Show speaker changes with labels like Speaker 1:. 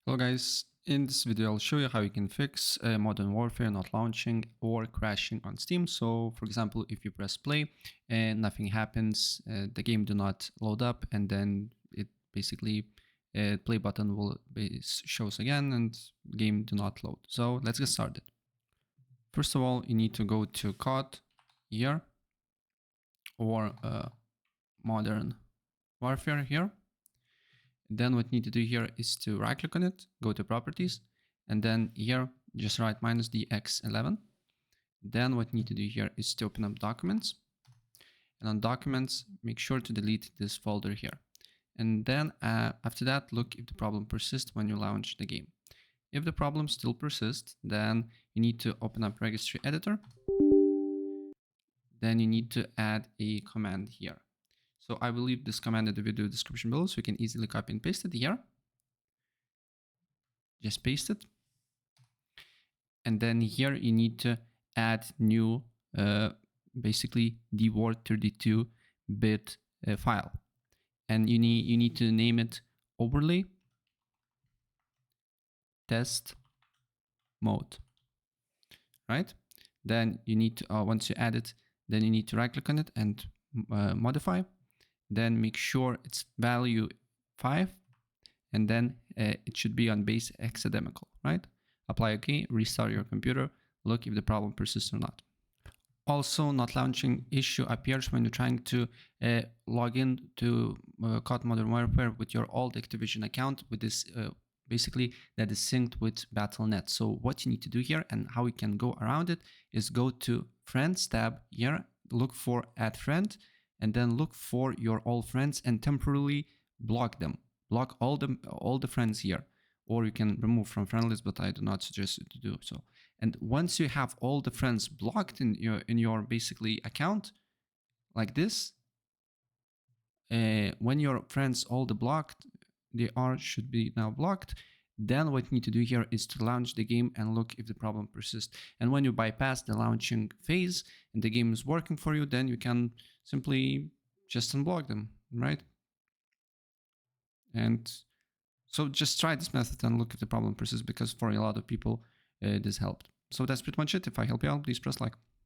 Speaker 1: Hello guys, in this video I'll show you how you can fix Modern Warfare not launching or crashing on Steam. So for example, if you press play and nothing happens, the game do not load up, and then it basically play button will be shows again and game do not load. So let's get started. First of all, you need to go to COD here or Modern Warfare here. Then what you need to do here is to right click on it, go to properties, and then here just write -dx11. Then what you need to do here is to open up documents, and on documents make sure to delete this folder here. And then after that, look if the problem persists when you launch the game. If the problem still persists, then you need to open up registry editor. Then you need to add a command here. So I will leave this command in the video description below, so you can easily copy and paste it here. Just paste it. And then here you need to add new, basically the word32-bit file. And you need to name it overlay test mode, right? Then you need to, once you add it, then you need to right click on it and modify. Then make sure it's value 5, and then it should be on base hexadecimal, right? Apply OK, restart your computer, look if the problem persists or not. Also, not launching issue appears when you're trying to log in to COD Modern Warfare with your old Activision account with this basically that is synced with Battle.net. So what you need to do here and how you can go around it is go to Friends tab here, look for Add Friend, and then look for your old friends and temporarily block them. Block all the friends here, or you can remove from friend list, but I do not suggest you to do so. And once you have all the friends blocked in your basically account like this, when your friends all the blocked, should be now blocked. Then what you need to do here is to launch the game and look if the problem persists. And when you bypass the launching phase and the game is working for you, then you can simply just unblock them, right? And so just try this method and look if the problem persists, because for a lot of people this helped. So that's pretty much it. If I help you out, please press like.